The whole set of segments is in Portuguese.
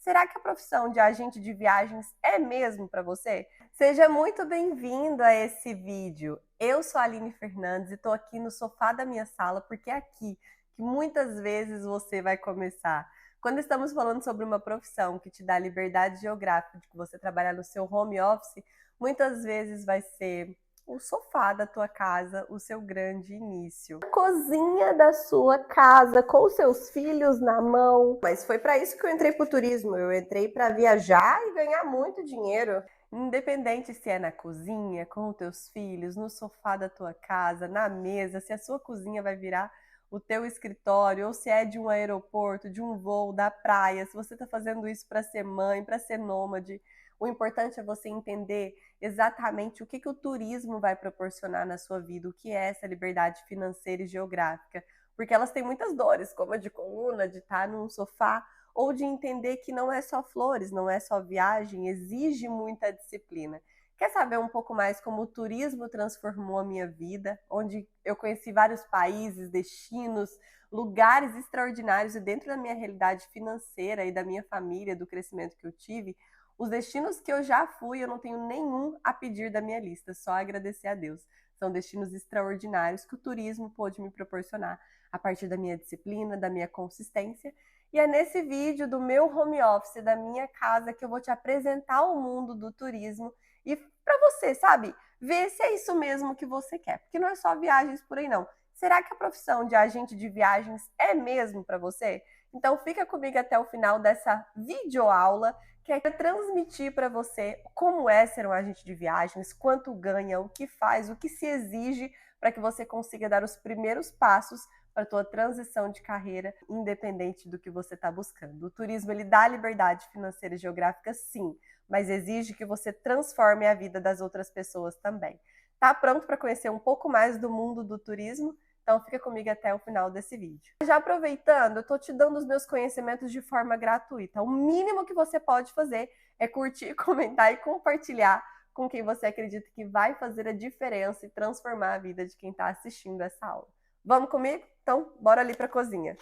Será que a profissão de agente de viagens é mesmo para você? Seja muito bem-vindo a esse vídeo. Eu sou a Aline Fernandes e estou aqui no sofá da minha sala porque é aqui que muitas vezes você vai começar. Quando estamos falando sobre uma profissão que te dá liberdade geográfica de que você trabalhar no seu home office, muitas vezes vai ser o sofá da tua casa, o seu grande início. A cozinha da sua casa, com seus filhos na mão. Mas foi para isso que eu entrei para o turismo. Eu entrei para viajar e ganhar muito dinheiro. Independente se é na cozinha, com os teus filhos, no sofá da tua casa, na mesa, se a sua cozinha vai virar o teu escritório, ou se é de um aeroporto, de um voo, da praia, se você está fazendo isso para ser mãe, para ser nômade, o importante é você entender exatamente o que o turismo vai proporcionar na sua vida, o que é essa liberdade financeira e geográfica. Porque elas têm muitas dores, como a de coluna, de estar num sofá, ou de entender que não é só flores, não é só viagem, exige muita disciplina. Quer saber um pouco mais como o turismo transformou a minha vida, onde eu conheci vários países, destinos, lugares extraordinários e dentro da minha realidade financeira e da minha família, do crescimento que eu tive, os destinos que eu já fui, eu não tenho nenhum a pedir da minha lista, só agradecer a Deus. São destinos extraordinários que o turismo pôde me proporcionar a partir da minha disciplina, da minha consistência. E é nesse vídeo do meu home office, da minha casa, que eu vou te apresentar o mundo do turismo e para você, sabe, ver se é isso mesmo que você quer. Porque não é só viagens por aí, não. Será que a profissão de agente de viagens é mesmo para você? Então fica comigo até o final dessa videoaula que é transmitir para você como é ser um agente de viagens, quanto ganha, o que faz, o que se exige para que você consiga dar os primeiros passos para a tua transição de carreira, independente do que você está buscando. O turismo, ele dá liberdade financeira e geográfica, sim, mas exige que você transforme a vida das outras pessoas também. Tá pronto para conhecer um pouco mais do mundo do turismo? Então fica comigo até o final desse vídeo. Já aproveitando, eu tô te dando os meus conhecimentos de forma gratuita. O mínimo que você pode fazer é curtir, comentar e compartilhar com quem você acredita que vai fazer a diferença e transformar a vida de quem está assistindo essa aula. Vamos comigo? Então, bora ali para a cozinha.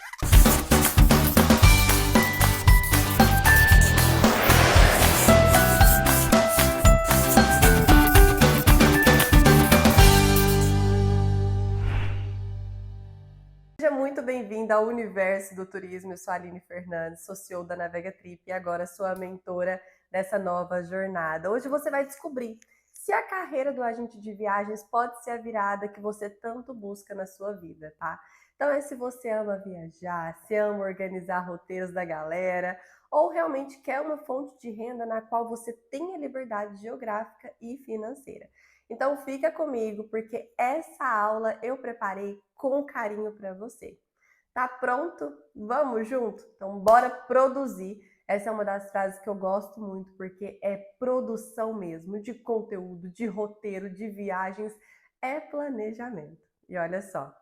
Seja muito bem-vinda ao universo do turismo. Eu sou a Aline Fernandes, sou CEO da Navega Trip e agora sou a mentora dessa nova jornada. Hoje você vai descobrir se a carreira do agente de viagens pode ser a virada que você tanto busca na sua vida, tá? Então é se você ama viajar, se ama organizar roteiros da galera, ou realmente quer uma fonte de renda na qual você tenha liberdade geográfica e financeira. Então fica comigo, porque essa aula eu preparei com carinho para você. Tá pronto? Vamos junto? Então bora produzir. Essa é uma das frases que eu gosto muito, porque é produção mesmo, de conteúdo, de roteiro, de viagens, é planejamento. E olha só,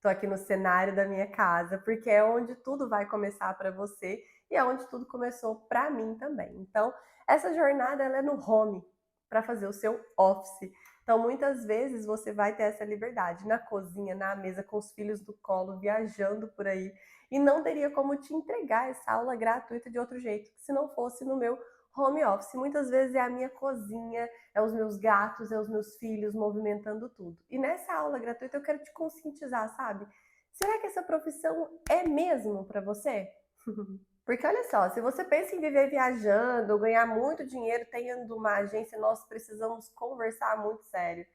tô aqui no cenário da minha casa, porque é onde tudo vai começar para você e é onde tudo começou para mim também. Então, essa jornada ela é no home, para fazer o seu office. Então, muitas vezes você vai ter essa liberdade na cozinha, na mesa, com os filhos do colo, viajando por aí, e não teria como te entregar essa aula gratuita de outro jeito, se não fosse no meu home office. Muitas vezes é a minha cozinha, é os meus gatos, é os meus filhos movimentando tudo. E nessa aula gratuita eu quero te conscientizar, sabe? Será que essa profissão é mesmo para você? Porque olha só, se você pensa em viver viajando, ganhar muito dinheiro tendo uma agência, nós precisamos conversar muito sério.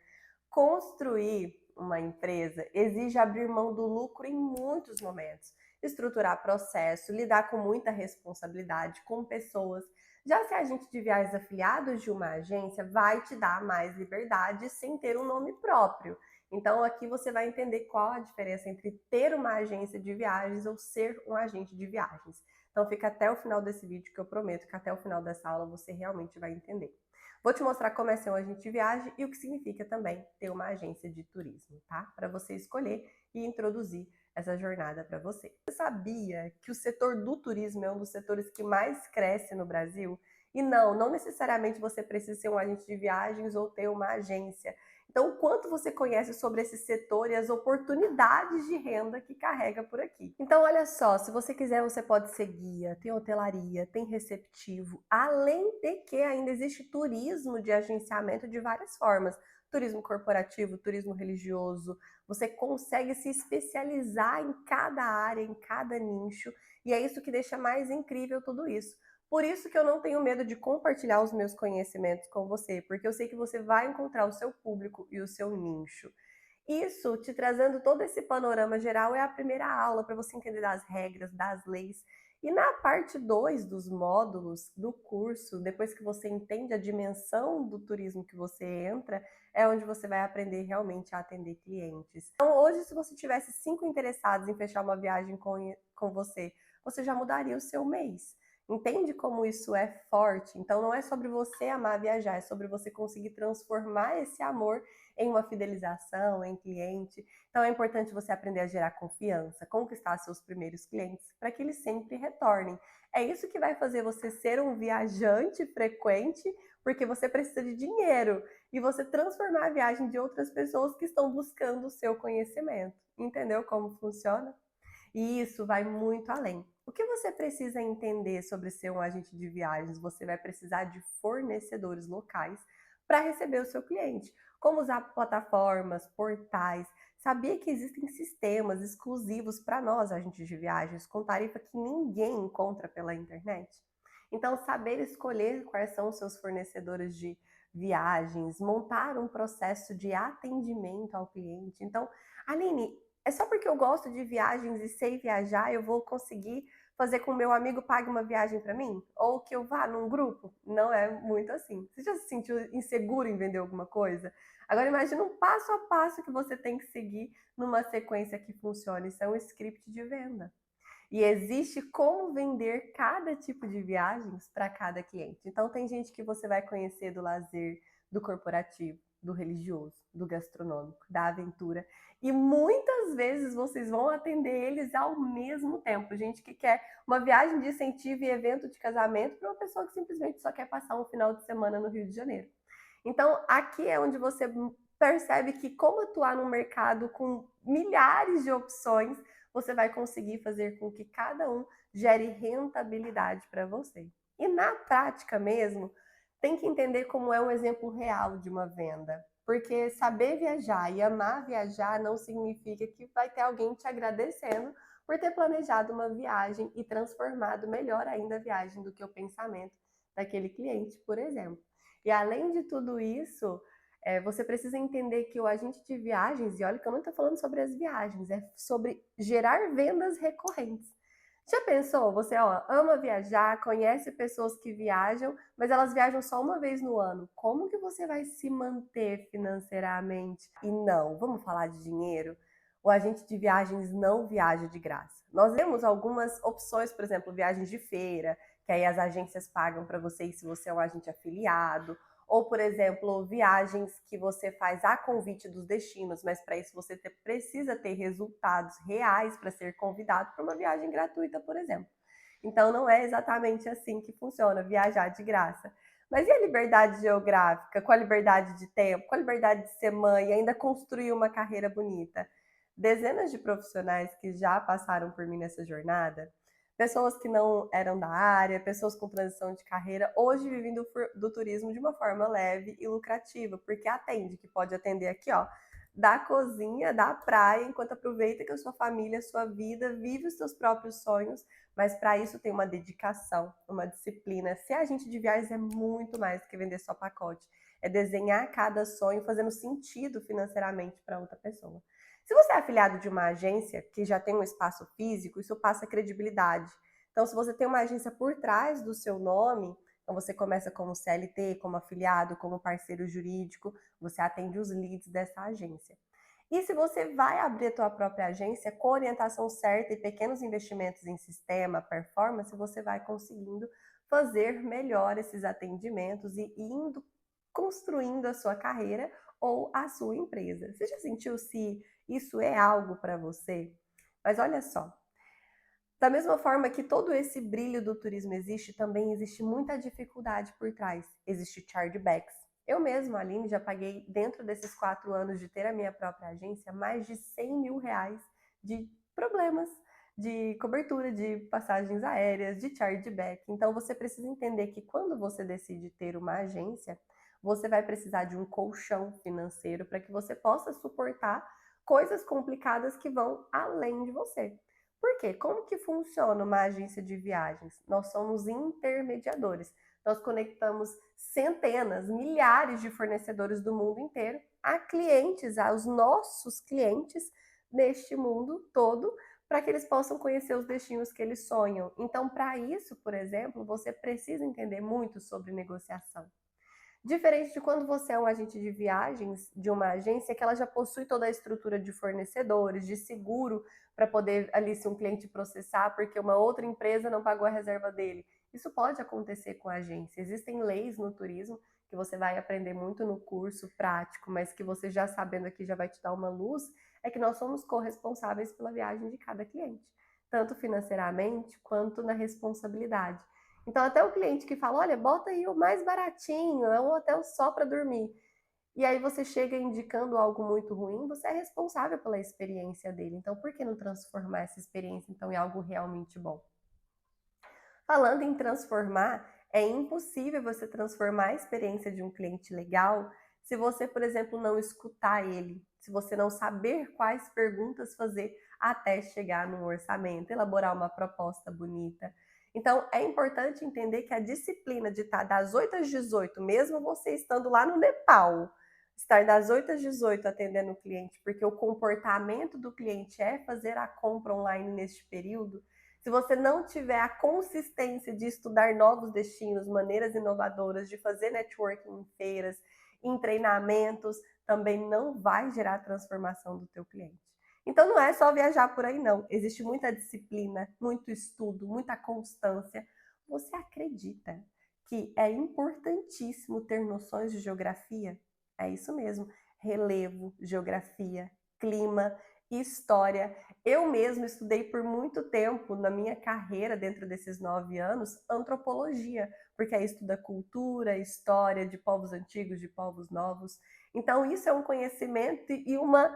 Construir uma empresa exige abrir mão do lucro em muitos momentos, estruturar processo, lidar com muita responsabilidade com pessoas. Já se a gente de viagens afiliados de uma agência, vai te dar mais liberdade sem ter um nome próprio. Então aqui você vai entender qual a diferença entre ter uma agência de viagens ou ser um agente de viagens. Então fica até o final desse vídeo que eu prometo que até o final dessa aula você realmente vai entender. Vou te mostrar como é ser um agente de viagem e o que significa também ter uma agência de turismo, tá? Para você escolher e introduzir essa jornada para você. Você sabia que o setor do turismo é um dos setores que mais cresce no Brasil? E não necessariamente você precisa ser um agente de viagens ou ter uma agência. Então, o quanto você conhece sobre esse setor e as oportunidades de renda que carrega por aqui. Então, olha só, se você quiser, você pode ser guia, tem hotelaria, tem receptivo, além de que ainda existe turismo de agenciamento de várias formas. Turismo corporativo, turismo religioso, você consegue se especializar em cada área, em cada nicho, e é isso que deixa mais incrível tudo isso. Por isso que eu não tenho medo de compartilhar os meus conhecimentos com você, porque eu sei que você vai encontrar o seu público e o seu nicho. Isso, te trazendo todo esse panorama geral, é a primeira aula para você entender das regras, das leis. E na parte 2 dos módulos do curso, depois que você entende a dimensão do turismo que você entra, é onde você vai aprender realmente a atender clientes. Então, hoje, se você tivesse 5 interessados em fechar uma viagem com você, você já mudaria o seu mês. Entende como isso é forte? Então, não é sobre você amar viajar, é sobre você conseguir transformar esse amor em uma fidelização, em cliente. Então, é importante você aprender a gerar confiança, conquistar seus primeiros clientes, para que eles sempre retornem. É isso que vai fazer você ser um viajante frequente, porque você precisa de dinheiro, e você transformar a viagem de outras pessoas que estão buscando o seu conhecimento. Entendeu como funciona? E isso vai muito além. O que você precisa entender sobre ser um agente de viagens? Você vai precisar de fornecedores locais para receber o seu cliente. Como usar plataformas, portais. Sabia que existem sistemas exclusivos para nós, agentes de viagens, com tarifa que ninguém encontra pela internet? Então, saber escolher quais são os seus fornecedores de viagens, montar um processo de atendimento ao cliente. Então, Aline, é só porque eu gosto de viagens e sei viajar, eu vou conseguir fazer com que o meu amigo pague uma viagem para mim? Ou que eu vá num grupo? Não é muito assim. Você já se sentiu inseguro em vender alguma coisa? Agora imagina um passo a passo que você tem que seguir numa sequência que funcione. Isso é um script de venda. E existe como vender cada tipo de viagens para cada cliente. Então, tem gente que você vai conhecer do lazer, do corporativo, do religioso, do gastronômico, da aventura. E muitas vezes vocês vão atender eles ao mesmo tempo. Gente que quer uma viagem de incentivo e evento de casamento para uma pessoa que simplesmente só quer passar um final de semana no Rio de Janeiro. Então, aqui é onde você percebe que como atuar num mercado com milhares de opções, você vai conseguir fazer com que cada um gere rentabilidade para você. E na prática mesmo, tem que entender como é um exemplo real de uma venda. Porque saber viajar e amar viajar não significa que vai ter alguém te agradecendo por ter planejado uma viagem e transformado melhor ainda a viagem do que o pensamento daquele cliente, por exemplo. E além de tudo isso, você precisa entender que o agente de viagens, e olha que eu não estou falando sobre as viagens, é sobre gerar vendas recorrentes. Já pensou? Você ama viajar, conhece pessoas que viajam, mas elas viajam só uma vez no ano. Como que você vai se manter financeiramente? E não, vamos falar de dinheiro? O agente de viagens não viaja de graça. Nós temos algumas opções, por exemplo, viagens de feira, que aí as agências pagam para você se você é um agente afiliado, ou, por exemplo, viagens que você faz a convite dos destinos, mas para isso você precisa ter resultados reais para ser convidado para uma viagem gratuita, por exemplo. Então, não é exatamente assim que funciona, viajar de graça. Mas e a liberdade geográfica, com a liberdade de tempo, com a liberdade de ser mãe e ainda construir uma carreira bonita? Dezenas de profissionais que já passaram por mim nessa jornada, pessoas que não eram da área, pessoas com transição de carreira, hoje vivem do turismo de uma forma leve e lucrativa, porque atende, que pode atender aqui, ó, da cozinha, da praia, enquanto aproveita que a sua família, a sua vida, vive os seus próprios sonhos, mas para isso tem uma dedicação, uma disciplina. Ser agente de viagens é muito mais do que vender só pacote, é desenhar cada sonho fazendo sentido financeiramente para outra pessoa. Se você é afiliado de uma agência que já tem um espaço físico, isso passa credibilidade. Então, se você tem uma agência por trás do seu nome, então você começa como CLT, como afiliado, como parceiro jurídico, você atende os leads dessa agência. E se você vai abrir a tua própria agência com orientação certa e pequenos investimentos em sistema, performance, você vai conseguindo fazer melhor esses atendimentos e indo construindo a sua carreira ou a sua empresa. Você já sentiu se isso é algo para você? Mas olha só, da mesma forma que todo esse brilho do turismo existe, também existe muita dificuldade por trás. Existe chargebacks, Eu mesma, Aline, já paguei, dentro desses 4 anos de ter a minha própria agência, mais de 100 mil reais de problemas de cobertura de passagens aéreas, de chargeback. Então, você precisa entender que quando você decide ter uma agência, você vai precisar de um colchão financeiro para que você possa suportar coisas complicadas que vão além de você. Por quê? Como que funciona uma agência de viagens? Nós somos intermediadores. Nós conectamos centenas, milhares de fornecedores do mundo inteiro a clientes, aos nossos clientes neste mundo todo, para que eles possam conhecer os destinos que eles sonham. Então, para isso, por exemplo, você precisa entender muito sobre negociação. Diferente de quando você é um agente de viagens de uma agência que ela já possui toda a estrutura de fornecedores, de seguro, para poder ali se um cliente processar porque uma outra empresa não pagou a reserva dele. Isso pode acontecer com a agência. Existem leis no turismo que você vai aprender muito no curso prático, mas que você já sabendo aqui já vai te dar uma luz, é que nós somos corresponsáveis pela viagem de cada cliente, tanto financeiramente quanto na responsabilidade. Então, até o cliente que fala, olha, bota aí o mais baratinho, é um hotel só para dormir. E aí você chega indicando algo muito ruim, você é responsável pela experiência dele. Então, por que não transformar essa experiência, então, em algo realmente bom? Falando em transformar, é impossível você transformar a experiência de um cliente legal se você, por exemplo, não escutar ele, se você não saber quais perguntas fazer até chegar num orçamento, elaborar uma proposta bonita. Então, é importante entender que a disciplina de estar das 8 às 18, mesmo você estando lá no Nepal, estar das 8 às 18 atendendo o cliente, porque o comportamento do cliente é fazer a compra online neste período, se você não tiver a consistência de estudar novos destinos, maneiras inovadoras, de fazer networking em feiras, em treinamentos, também não vai gerar transformação do teu cliente. Então não é só viajar por aí não, existe muita disciplina, muito estudo, muita constância. Você acredita que é importantíssimo ter noções de geografia? É isso mesmo, relevo, geografia, clima, história. Eu mesmo estudei por muito tempo na minha carreira, dentro desses 9 anos, antropologia, porque aí estuda cultura, história de povos antigos, de povos novos. Então, isso é um conhecimento e uma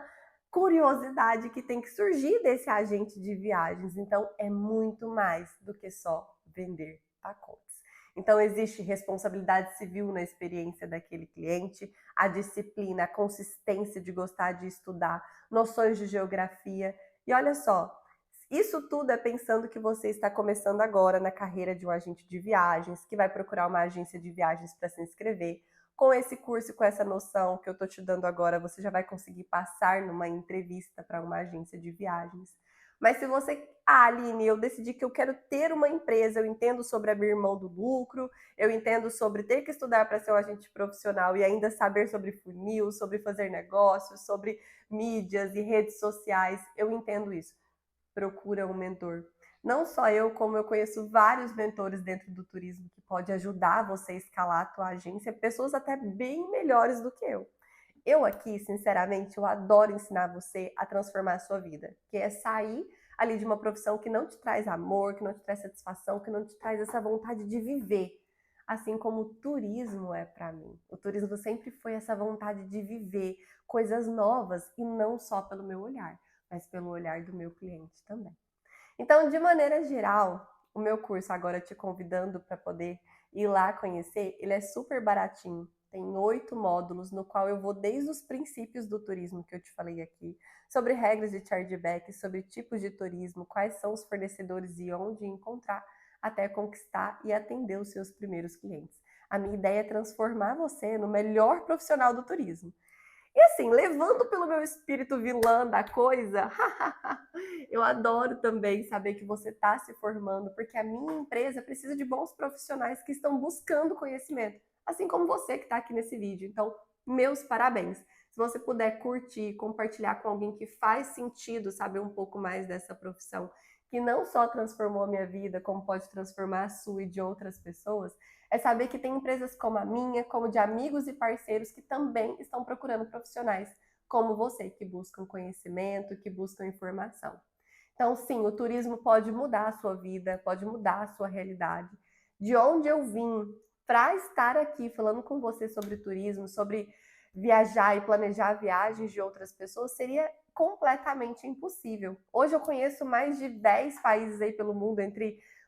curiosidade que tem que surgir desse agente de viagens. Então, é muito mais do que só vender pacotes. Então, existe responsabilidade civil na experiência daquele cliente, a disciplina, a consistência de gostar de estudar, noções de geografia. E olha só, isso tudo é pensando que você está começando agora na carreira de um agente de viagens, que vai procurar uma agência de viagens para se inscrever. Com esse curso e com essa noção que eu estou te dando agora, você já vai conseguir passar numa entrevista para uma agência de viagens. Mas se você, Aline, eu decidi que eu quero ter uma empresa, eu entendo sobre abrir mão do lucro, eu entendo sobre ter que estudar para ser um agente profissional e ainda saber sobre funil, sobre fazer negócios, sobre mídias e redes sociais, eu entendo isso. Procura um mentor. Não só eu, como eu conheço vários mentores dentro do turismo que pode ajudar você a escalar a tua agência, pessoas até bem melhores do que eu. Eu aqui, sinceramente, eu adoro ensinar você a transformar a sua vida, que é sair ali de uma profissão que não te traz amor, que não te traz satisfação, que não te traz essa vontade de viver. Assim como o turismo é para mim. O turismo sempre foi essa vontade de viver coisas novas e não só pelo meu olhar, mas pelo olhar do meu cliente também. Então, de maneira geral, o meu curso, agora te convidando para poder ir lá conhecer, ele é super baratinho. Tem 8 módulos, no qual eu vou desde os princípios do turismo que eu te falei aqui, sobre regras de chargeback, sobre tipos de turismo, quais são os fornecedores e onde encontrar, até conquistar e atender os seus primeiros clientes. A minha ideia é transformar você no melhor profissional do turismo. E assim, levando pelo meu espírito vilã da coisa, eu adoro também saber que você está se formando, porque a minha empresa precisa de bons profissionais que estão buscando conhecimento, assim como você que está aqui nesse vídeo. Então, meus parabéns. Se você puder curtir, compartilhar com alguém que faz sentido saber um pouco mais dessa profissão, que não só transformou a minha vida, como pode transformar a sua e de outras pessoas, é saber que tem empresas como a minha, como de amigos e parceiros que também estão procurando profissionais como você, que buscam conhecimento, que buscam informação. Então, sim, o turismo pode mudar a sua vida, pode mudar a sua realidade. De onde eu vim, para estar aqui falando com você sobre turismo, sobre viajar e planejar viagens de outras pessoas seria completamente impossível. Hoje eu conheço mais de 10 países aí pelo mundo,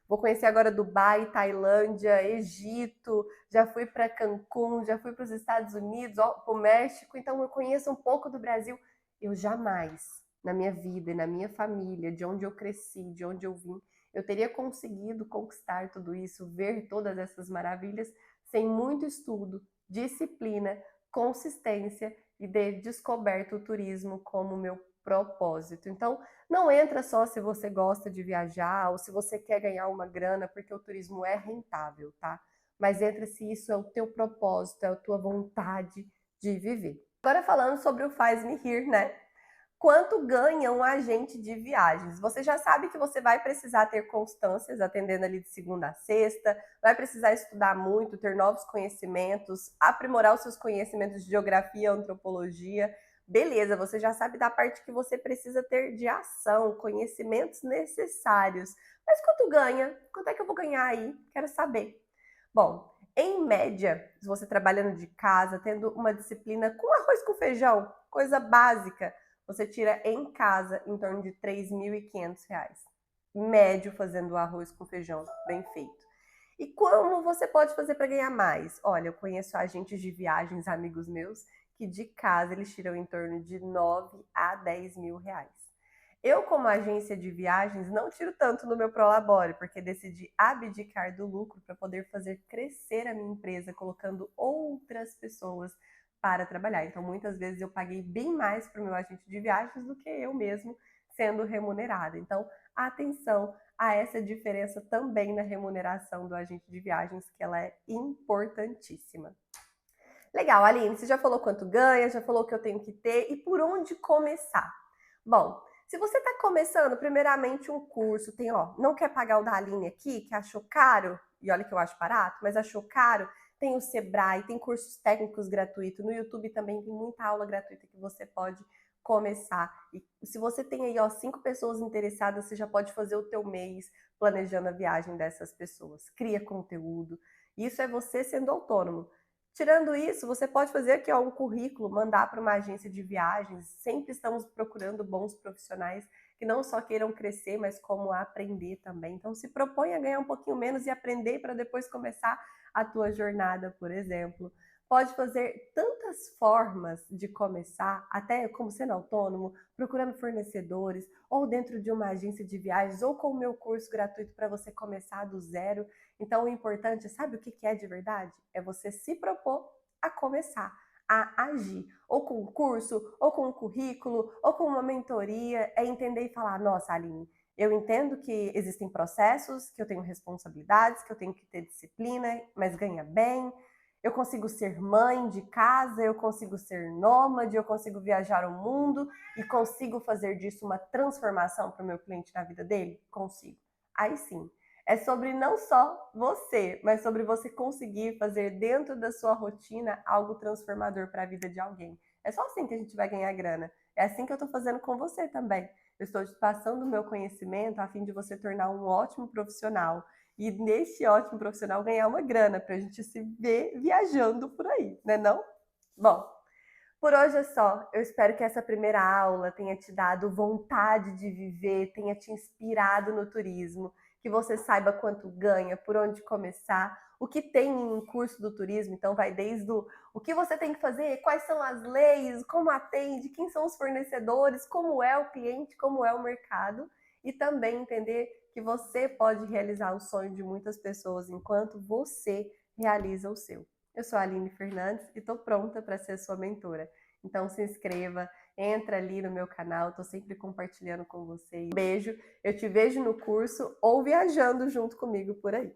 vou conhecer agora Dubai, Tailândia, Egito, já fui para Cancún, já fui para os Estados Unidos, para o México, então eu conheço um pouco do Brasil. Eu jamais, na minha vida e na minha família, de onde eu cresci, de onde eu vim, eu teria conseguido conquistar tudo isso, ver todas essas maravilhas, sem muito estudo, disciplina, consistência e ter descoberto o turismo como meu propósito. Então, não entra só se você gosta de viajar ou se você quer ganhar uma grana, porque o turismo é rentável, tá? Mas entra se isso é o teu propósito, é a tua vontade de viver. Agora falando sobre o Faz-me Rir, né? Quanto ganha um agente de viagens? Você já sabe que você vai precisar ter constâncias, atendendo ali de segunda a sexta, vai precisar estudar muito, ter novos conhecimentos, aprimorar os seus conhecimentos de geografia, antropologia. Beleza, você já sabe da parte que você precisa ter de ação, conhecimentos necessários. Mas quanto ganha? Quanto é que eu vou ganhar aí? Quero saber. Bom, em média, se você trabalhando de casa, tendo uma disciplina com arroz com feijão, coisa básica, você tira em casa em torno de R$ 3.500. Médio fazendo arroz com feijão bem feito. E como você pode fazer para ganhar mais? Olha, eu conheço agentes de viagens, amigos meus, que de casa eles tiram em torno de 9 a 10 mil reais. Eu, como agência de viagens, não tiro tanto no meu Prolabore, porque decidi abdicar do lucro para poder fazer crescer a minha empresa, colocando outras pessoas para trabalhar. Então, muitas vezes eu paguei bem mais para o meu agente de viagens do que eu mesmo sendo remunerada. Então, atenção a essa diferença também na remuneração do agente de viagens, que ela é importantíssima. Legal, Aline, você já falou quanto ganha, já falou o que eu tenho que ter e por onde começar. Bom, se você está começando, primeiramente um curso, não quer pagar o da Aline aqui, que achou caro, e olha que eu acho barato, mas achou caro, tem o Sebrae, tem cursos técnicos gratuitos, no YouTube também tem muita aula gratuita que você pode começar. E se você tem aí 5 pessoas interessadas, você já pode fazer o teu mês planejando a viagem dessas pessoas. Cria conteúdo. Isso é você sendo autônomo. Tirando isso, você pode fazer aqui um currículo, mandar para uma agência de viagens. Sempre estamos procurando bons profissionais que não só queiram crescer, mas como aprender também. Então, se propõe a ganhar um pouquinho menos e aprender para depois começar a tua jornada, por exemplo. Pode fazer tantas formas de começar, até como sendo autônomo, procurando fornecedores, ou dentro de uma agência de viagens, ou com o meu curso gratuito para você começar do zero. Então, o importante, sabe o que é de verdade? É você se propor a começar, a agir, ou com um curso, ou com um currículo, ou com uma mentoria, é entender e falar, nossa, Aline, eu entendo que existem processos, que eu tenho responsabilidades, que eu tenho que ter disciplina, mas ganha bem, eu consigo ser mãe de casa, eu consigo ser nômade, eu consigo viajar o mundo e consigo fazer disso uma transformação para o meu cliente na vida dele? Consigo. Aí sim, é sobre não só você, mas sobre você conseguir fazer dentro da sua rotina algo transformador para a vida de alguém. É só assim que a gente vai ganhar grana. É assim que eu estou fazendo com você também. Eu estou te passando o meu conhecimento a fim de você tornar um ótimo profissional. E nesse ótimo profissional ganhar uma grana para a gente se ver viajando por aí, né não? Bom, por hoje é só. Eu espero que essa primeira aula tenha te dado vontade de viver, tenha te inspirado no turismo, que você saiba quanto ganha, por onde começar, o que tem em curso do turismo. Então vai desde o que você tem que fazer, quais são as leis, como atende, quem são os fornecedores, como é o cliente, como é o mercado, e também entender que você pode realizar o sonho de muitas pessoas enquanto você realiza o seu. Eu sou a Aline Fernandes e estou pronta para ser sua mentora. Então se inscreva, entra ali no meu canal, estou sempre compartilhando com vocês. Um beijo, eu te vejo no curso ou viajando junto comigo por aí.